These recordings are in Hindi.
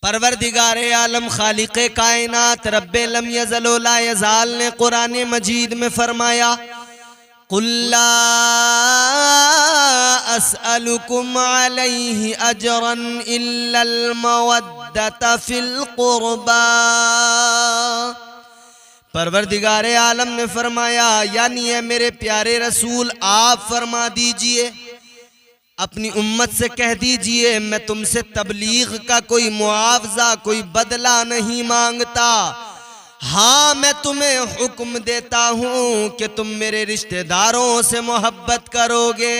परवरदिगारे आलम खालिक़े कायनात रब्बे लम यज़ल व ला यज़ाल ने कुरान मजीद में फरमाया, कुल ला अस्अलुकुम अलैहि अजरन इल्लल मवद्दत फिल क़ुरबा। परवरदिगारे आलम ने फरमाया, यानी है मेरे प्यारे रसूल, आप फरमा दीजिए, अपनी उम्मत से कह दीजिए, मैं तुमसे तबलीग का कोई मुआवजा, कोई बदला नहीं मांगता। हाँ, मैं तुम्हें हुक्म देता हूँ कि तुम मेरे रिश्तेदारों से मोहब्बत करोगे।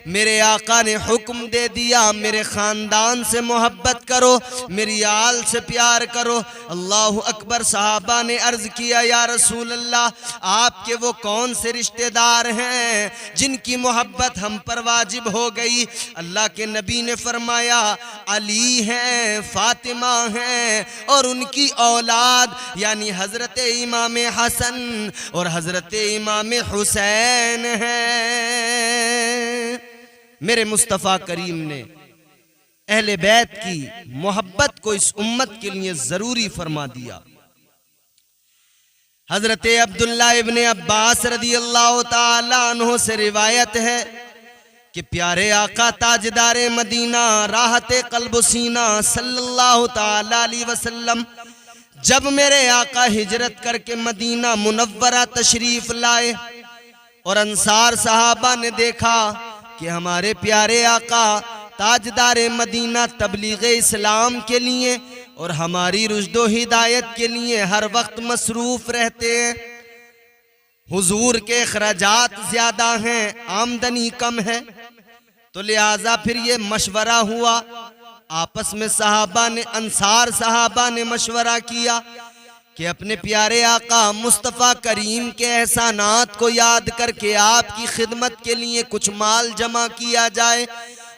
मेरे आका ने हुक्म दे दिया, मेरे ख़ानदान से मोहब्बत करो, मेरी आल से प्यार करो। अल्लाह अकबर। सहाबा ने अर्ज़ किया, या रसूल अल्लाह, आपके वो कौन से रिश्तेदार हैं जिनकी मोहब्बत हम पर वाजिब हो गई? अल्लाह के नबी ने फरमाया, अली हैं, फ़ातिमा हैं और उनकी औलाद यानी हज़रत इमाम हसन और हज़रत इमाम हुसैन हैं। मेरे मुस्तफ़ा करीम ने अहले बैत की मोहब्बत को इस उम्मत के लिए ज़रूरी फरमा दिया। हज़रत अब्दुल्ला इब्ने अब्बास रज़ी अल्लाह ताला अन्हु से रिवायत है कि प्यारे आका ताजदारे मदीना राहते क़ल्ब सीना सल्लल्लाहु ताला अलैहि वसल्लम जब मेरे आका हिजरत करके मदीना मुनव्वरा तशरीफ़ लाए और अंसार सहाबा ने देखा कि हमारे प्यारे आका ताजदारे मदीना तबलीग इस्लाम के लिए और हमारी रुश्दो हिदायत के लिए हर वक्त मसरूफ़ रहते हैं। हुजूर के अखराजात ज़्यादा हैं, आमदनी कम है, तो लिहाजा फिर ये मशवरा हुआ। आपस में सहाबा ने, अंसार सहाबा ने मशवरा किया कि अपने प्यारे आका मुस्तफ़ा करीम के एहसानात को याद करके आपकी खिदमत के लिए कुछ माल जमा किया जाए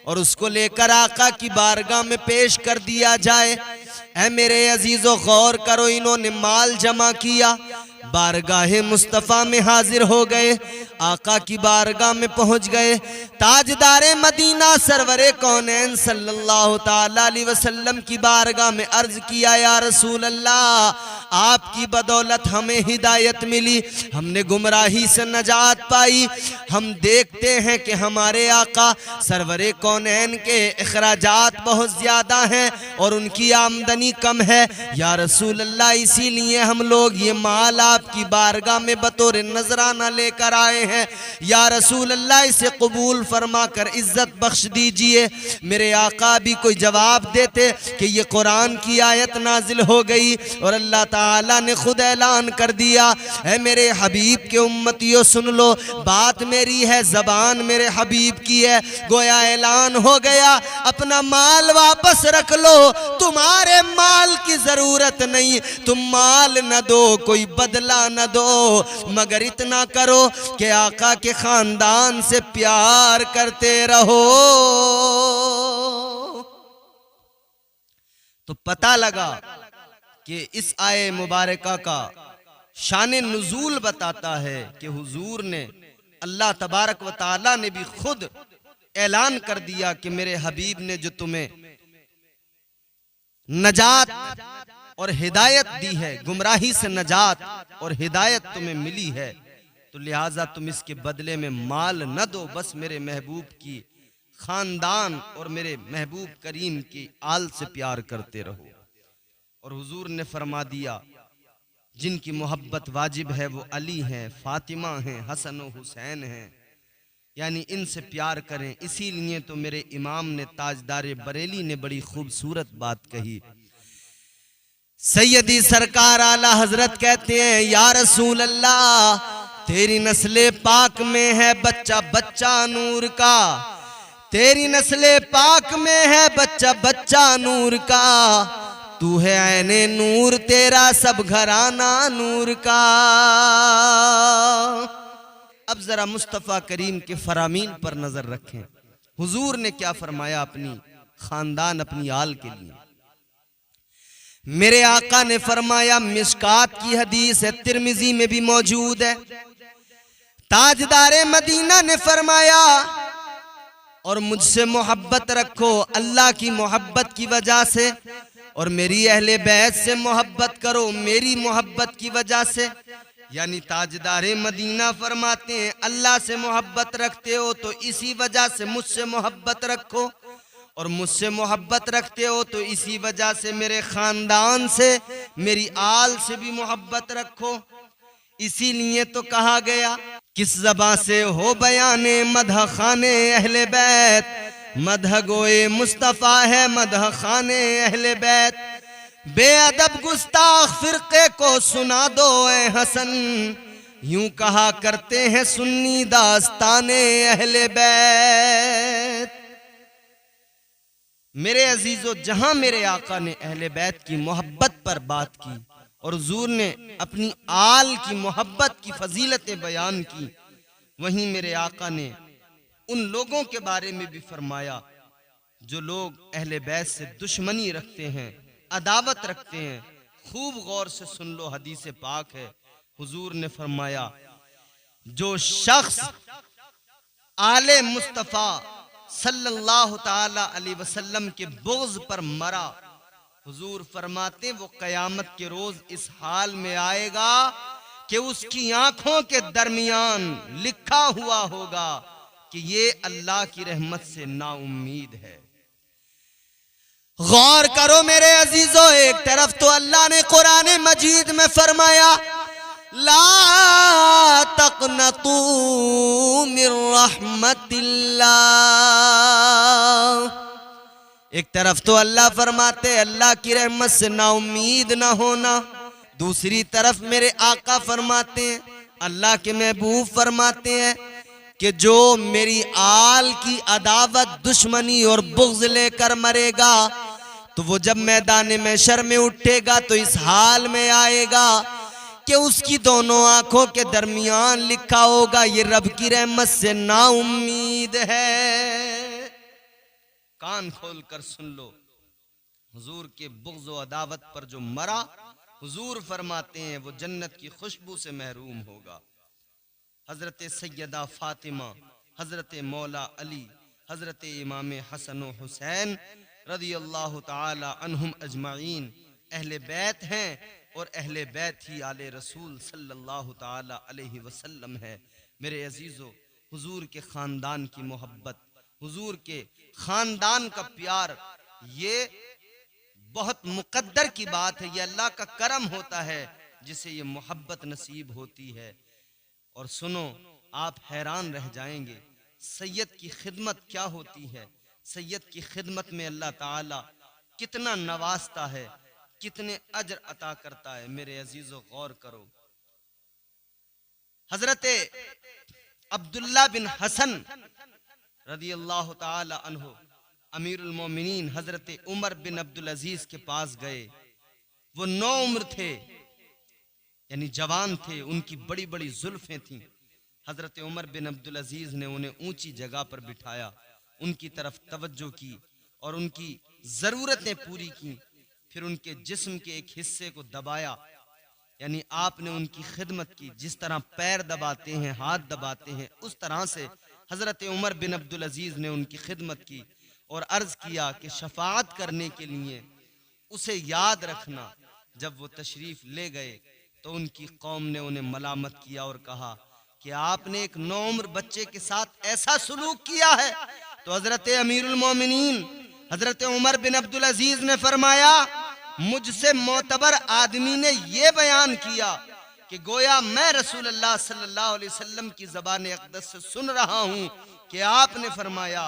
और उसको लेकर आका की बारगाह में पेश कर दिया जाए। ऐ मेरे अजीज़ो, गौर करो, इन्होंने माल जमा किया, बारगाह मुस्तफ़ा में हाजिर हो गए, आका की बारगाह में पहुंच गए। ताजदारे मदीना सरवरे कौनैन सल्लल्लाहु ताला अलैहि वसल्लम की बारगाह में अर्ज किया, या रसूल अल्लाह, आपकी बदौलत हमें हिदायत मिली, हमने गुमराही से नजात पाई। हम देखते हैं कि हमारे आका सरवरे कौनैन के अखराजात बहुत ज़्यादा हैं और उनकी आमदनी कम है। या रसूल अल्लाह, इसीलिए हम लोग ये माल आपकी बारगाह में बतौर नजराना लेकर आए हैं। या रसूल अल्लाह, इसे कबूल फरमा कर इज्जत बख्श दीजिए। मेरे आका भी कोई जवाब देते कि ये कुरान की आयत नाजिल हो गई और अल्लाह ताला ने खुद ऐलान कर दिया, है मेरे हबीब के उम्मतियों सुन लो, बात मेरी है, जबान मेरे हबीब की है। गोया ऐलान हो गया, अपना माल वापस रख लो, तुम्हारे माल की जरूरत नहीं, तुम माल न दो, कोई बदला न दो, मगर इतना करो कि आका के खानदान से प्यार करते रहो। तो पता लगा कि इस आये मुबारका का शान नुज़ूल बताता है कि हुजूर ने, अल्लाह तबारक व ताला ने भी खुद ऐलान कर दिया कि मेरे हबीब ने जो तुम्हें नजात और हिदायत दी है, गुमराही से नजात और हिदायत तुम्हें मिली है, तो लिहाजा तुम इसके बदले में माल न दो, बस मेरे महबूब की खानदान और मेरे महबूब करीम की आल से प्यार करते रहो। और हुजूर ने फरमा दिया, जिनकी मोहब्बत वाजिब है वो अली हैं, फातिमा हैं, हसन और हुसैन हैं, यानी इनसे प्यार करें। इसीलिए तो मेरे इमाम ने, ताजदार बरेली ने बड़ी खूबसूरत बात कही। सैयदी सरकार आला हजरत कहते हैं, या रसूल अल्लाह, तेरी नस्ले पाक में है बच्चा बच्चा नूर का, तेरी नस्ले पाक में है बच्चा बच्चा नूर का, तू है ऐने नूर, तेरा सब घराना नूर का। अब जरा मुस्तफ़ा करीम के फरामीन पर नजर रखें, हुजूर ने क्या फरमाया अपनी खानदान, अपनी आल के लिए। मेरे आका ने फरमाया, मिशकात की हदीस है, तिरमिजी में भी मौजूद है, ताजदारे मदीना ने फरमाया, और मुझसे मोहब्बत रखो अल्लाह की मोहब्बत की वजह से, और मेरी अहले बैत से मोहब्बत करो मेरी मोहब्बत की वजह से। यानी ताजदारे मदीना फरमाते हैं अल्लाह से मोहब्बत रखते हो तो इसी वजह से मुझसे मोहब्बत रखो, और मुझसे मोहब्बत रखते हो तो इसी वजह से मेरे ख़ानदान से मेरी आल से भी मोहब्बत रखो। इसीलिए तो कहा गया किस ज़बां से हो बयाने मदह खाने अहले बैत, मदह गोए मुस्तफ़ा है मदह खाने अहले बैत। बेअदब गुस्ताख फिरके को सुना दो ए हसन, यूं कहा करते हैं सुन्नी दास्ताने अहले बैत। मेरे अजीजों, जहां मेरे आका ने अहले बैत की मोहब्बत पर बात की और हुजूर ने अपनी आल की मोहब्बत की फजीलतें बयान की, वहीं मेरे आका ने उन लोगों के बारे में भी फरमाया जो लोग अहले बैत से दुश्मनी रखते हैं, अदावत रखते हैं। खूब गौर से सुन लो, हदीस पाक है, हुजूर ने फरमाया जो शख्स आले मुस्तफ़ा सल्लल्लाहु ताला अलैहि वसल्लम के बुग़्ज़ पर मरा, हुजूर फरमाते वो क़यामत के रोज इस हाल में आएगा कि उसकी आंखों के दरमियान लिखा हुआ होगा कि ये अल्लाह की रहमत से नाउम्मीद है। गौर करो मेरे अजीजों, एक तरफ तो अल्लाह ने कुरान मजीद में फरमाया ला तक़नतू मिर रहमतिल्लाह, एक तरफ तो अल्लाह फरमाते अल्लाह की रहमत से नाउम्मीद ना होना, दूसरी तरफ मेरे आका फरमाते हैं, अल्लाह के महबूब फरमाते हैं कि जो मेरी आल की अदावत दुश्मनी और बुग़्ज़ लेकर मरेगा तो वो जब मैदान महशर में उठेगा तो इस हाल में आएगा कि उसकी दोनों आंखों के दरमियान लिखा होगा ये रब की रहमत से नाउम्मीद है। कान खोल कर सुन लो, हुजूर के बुग़्ज़ व अदावत पर जो मरा, हुजूर फरमाते हैं वो जन्नत की खुशबू से महरूम होगा। हजरत सैयदा फातिमा, हजरत मौला अली, हजरत इमाम हसन व हुसैन रज़ी अल्लाह ताला अन्हुम अजमाइन अहले बैत हैं, और अहले बैत ही आले रसूल सल्लल्लाहु ताला अलैहि वसल्लम है। मेरे अजीज़ों, हुजूर के ख़ानदान की मोहब्बत, हुजूर के ख़ानदान का प्यार, ये बहुत मुकद्दर की बात है। ये अल्लाह का करम होता है जिसे ये मोहब्बत नसीब होती है। और सुनो, आप हैरान रह जाएंगे सैयद की खिदमत क्या होती है। सैयद की खिदमत में अल्लाह ताला कितना नवाजता है, कितने अजर अता करता है। मेरे अजीजों, गौर करो, हजरत अब्दुल्ला बिन हसन रज़ी अल्लाह ताला अन्हु अमीरुल मोमिनीन हजरत उमर बिन अब्दुल अजीज के पास गए। वो नौ उम्र थे, यानी जवान थे, उनकी बड़ी बड़ी जुल्फें थीं। हजरत उमर बिन अब्दुल अजीज ने उन्हें ऊंची जगह पर बिठाया, उनकी तरफ तवज्जो की और उनकी ज़रूरतें पूरी की। फिर उनके जिस्म के एक हिस्से को दबाया, यानी आपने उनकी खिदमत की। जिस तरह पैर दबाते हैं, हाथ दबाते हैं, उस तरह से हजरत उमर बिन अब्दुल अजीज ने उनकी खिदमत की और अर्ज किया कि शफाअत करने के लिए उसे याद रखना। जब वो तशरीफ ले गए तो उनकी कौम ने उन्हें मलामत किया और कहा कि आपने एक नौ उम्र बच्चे के साथ ऐसा सुलूक किया है। तो हजरत अमीरुल मोमिनीन हजरत उमर बिन अब्दुल अजीज ने फरमाया, मुझसे मोतबर आदमी ने यह बयान किया कि गोया मैं रसूल अल्लाह सल्लल्लाहु अलैहि वसल्लम की ज़बान अक़दस से सुन रहा हूं कि आपने फरमाया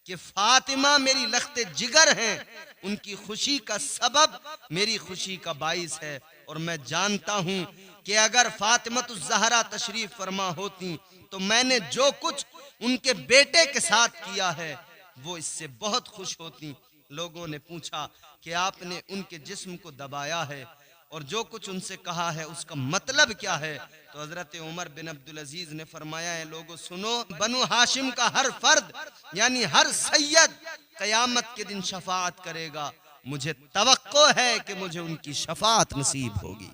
कि फातिमा मेरी लख्ते जिगर हैं, उनकी खुशी का सबब मेरी खुशी का बाइस है। और मैं जानता हूं कि अगर फातिमतुज़ ज़हरा तशरीफ फरमा होती तो मैंने जो कुछ उनके बेटे के साथ किया है वो इससे बहुत खुश होती। लोगों ने पूछा कि आपने उनके जिस्म को दबाया है और जो कुछ उनसे कहा है उसका मतलब क्या है। तो हजरत उमर बिन अब्दुल अजीज ने फरमाया है, लोगों सुनो, बनु हाशिम का हर फर्द यानी हर सैयद कयामत के दिन शफाअत करेगा। मुझे तवक्को है कि मुझे उनकी शफाअत नसीब होगी।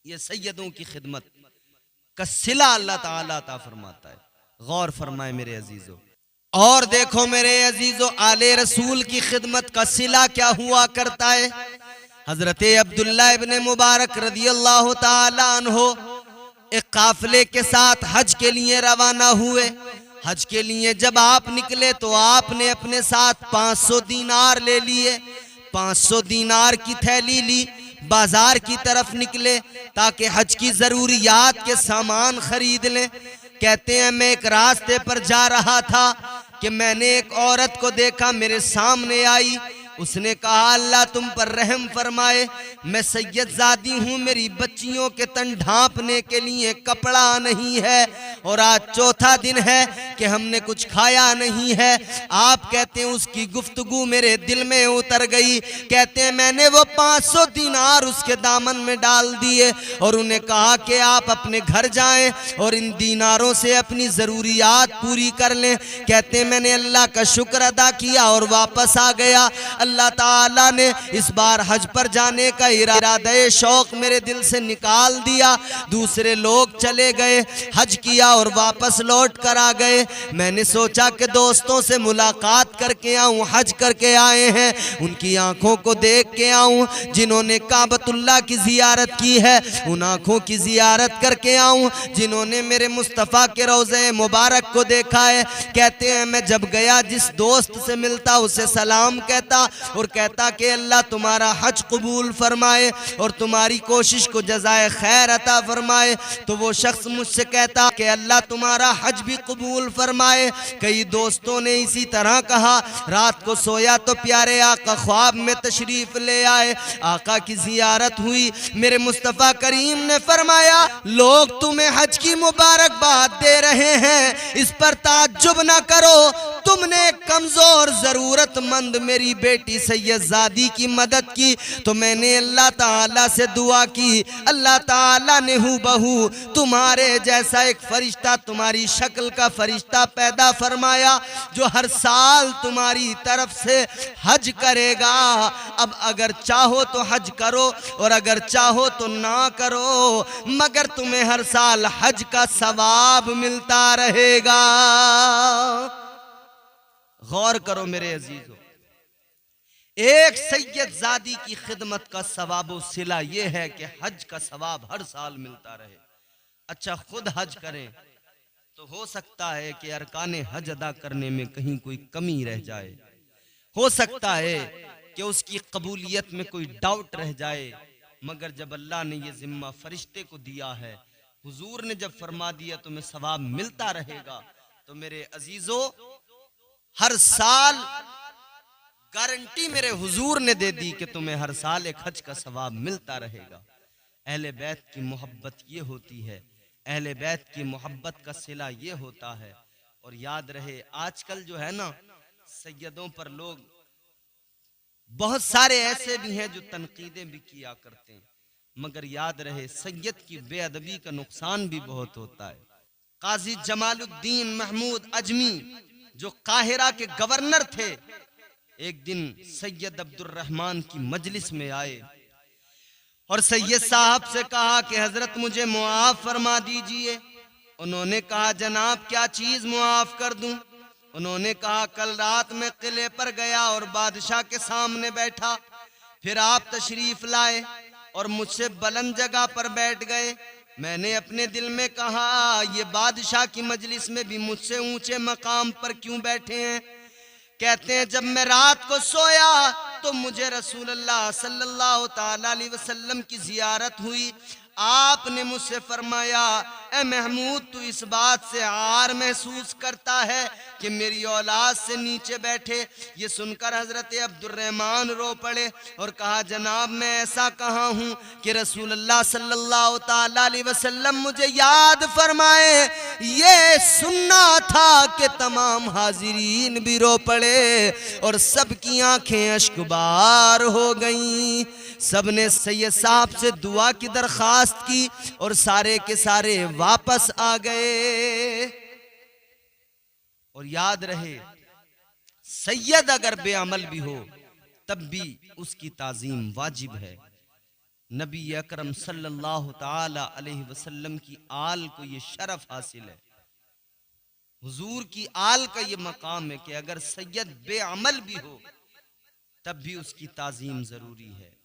ये सैयदों की खिदमत का सिला अल्लाह ताला अता फरमाता है। गौर फरमाए मेरे अजीजों, और देखो मेरे अजीजों, आले रसूल की खिदमत का सिला क्या हुआ करता है। हजरत अब्दुल्ला इब्ने मुबारक रदियल्लाहु ताला अन्हो एक काफिले के साथ हज के लिए रवाना हुए। हज के लिए जब आप निकले तो आपने अपने साथ 500 दीनार ले लिए। 500 दीनार की थैली ली, बाजार की तरफ निकले ताकि हज की जरूरियात के सामान खरीद लें। कहते हैं मैं एक रास्ते पर जा रहा था कि मैंने एक औरत को देखा, मेरे सामने आई। उसने कहा अल्लाह तुम पर रहम फरमाए, मैं सैयदजादी हूँ, मेरी बच्चियों के तन ढांपने के लिए कपड़ा नहीं है और आज चौथा दिन है कि हमने कुछ खाया नहीं है। आप कहते हैं उसकी गुफ्तगू मेरे दिल में उतर गई। कहते हैं मैंने वो 500 दीनार उसके दामन में डाल दिए और उन्हें कहा कि आप अपने घर जाएं और इन दीनारों से अपनी ज़रूरियात पूरी कर लें। कहते हैं मैंने अल्लाह का शुक्र अदा किया और वापस आ गया। अल्लाह ताला ने इस बार हज पर जाने का इरादा शौक मेरे दिल से निकाल दिया। दूसरे लोग चले गए, हज किया और वापस लौट कर आ गए। मैंने सोचा कि दोस्तों से मुलाकात करके आऊं, हज करके आए हैं, उनकी आंखों को देख के आऊं। जिन्होंने काबतुल्लाह की जियारत की है उन आंखों की जियारत करके आऊं, जिन्होंने मेरे मुस्तफ़ा के रोज़े मुबारक को देखा है। कहते हैं मैं जब गया जिस दोस्त से मिलता उसे सलाम कहता और कहता कि अल्लाह तुम्हारा हज कबूल फरमाए और तुम्हारी कोशिश को जज़ाए खैर अता फरमाए। तो वो शख्स मुझसे कहता कि अल्लाह तुम्हारा हज भी कबूल फरमाए। कई दोस्तों ने इसी तरह कहा। रात को सोया तो प्यारे आका ख्वाब में तशरीफ ले आए, आका की जियारत हुई। मेरे मुस्तफ़ा करीम ने फरमाया लोग तुम्हें हज की मुबारकबाद दे रहे हैं, इस पर ताज्जुब ना करो। तुमने कमजोर जरूरतमंद मेरी बेटी सैयदजादी की मदद की तो मैंने अल्लाह ताला से दुआ की। अल्लाह ताला ने हूबहू तुम्हारे जैसा एक फरिश्ता, तुम्हारी शक्ल का फरिश्ता पैदा फरमाया जो हर साल तुम्हारी तरफ से हज करेगा। अब अगर चाहो तो हज करो और अगर चाहो तो ना करो, मगर तुम्हें हर साल हज का सवाब मिलता रहेगा। गौर करो मेरे अजीजों, एक सैयदजादी की खिदमत का सवाब सिला ये है कि हज का सवाब हर साल मिलता रहे। अच्छा खुद हज करें तो हो सकता है कि अरकाने हज अदा करने में कहीं कोई कमी रह जाए, हो सकता है कि उसकी कबूलियत में कोई डाउट रह जाए, मगर जब अल्लाह ने ये जिम्मा फरिश्ते को दिया है, हुजूर ने जब फरमा दिया तुम्हें सवाब मिलता रहेगा, तो मेरे अजीजों हर साल गारंटी मेरे हुजूर ने दे दी कि तुम्हें हर साल एक हज का सवाब मिलता रहेगा। अहले बैत की मोहब्बत ये होती है, अहले बैत की मोहब्बत का सिला ये होता है। और याद रहे आजकल जो है ना सैयदों पर लोग बहुत सारे ऐसे भी हैं जो तनकीदें भी किया करते हैं, मगर याद रहे सैयद की बेअदबी का नुकसान भी बहुत होता है। काजी जमालुद्दीन महमूद अजमी जो काहिरा के गवर्नर थे, एक दिन सैयद अब्दुर्रहमान की मजलिस में आए और सैयद साहब से कहा कि हजरत मुझे मुआफ फरमा दीजिए। उन्होंने कहा जनाब क्या चीज मुआफ कर दूं? उन्होंने कहा कल रात में किले पर गया और बादशाह के सामने बैठा, फिर आप तशरीफ लाए और मुझसे बुलंद जगह पर बैठ गए। मैंने अपने दिल में कहा ये बादशाह की मजलिस में भी मुझसे ऊंचे मकाम पर क्यों बैठे हैं। कहते हैं जब मैं रात को सोया तो मुझे रसूलुल्लाह सल्लल्लाहु ताला अलैहि वसल्लम की जियारत हुई। आपने मुझसे फरमाया ए महमूद तू इस बात से आर महसूस करता है कि मेरी औलाद से नीचे बैठे। ये सुनकर हजरत अब्दुर्रहमान रो पड़े और कहा जनाब मैं ऐसा कहा हूँ कि रसूलुल्लाह सल्लल्लाहु ताला अलैहि वसल्लम मुझे याद फरमाए। ये सुनना था कि तमाम हाजिरीन भी रो पड़े और सबकी आंखें अश्कबार हो गईं। सबने सैयद साहब से दुआ की दरखास्त की और सारे के सारे वापस आ गए। और याद रहे सैयद अगर बेअमल भी हो तब भी उसकी ताजीम वाजिब है। नबी अकरम सल्लल्लाहु ताला अलैहि वसल्लम की आल को ये शरफ हासिल है। हुजूर की आल का ये मकाम है कि अगर सैयद बेअमल भी हो तब भी उसकी ताजीम जरूरी है।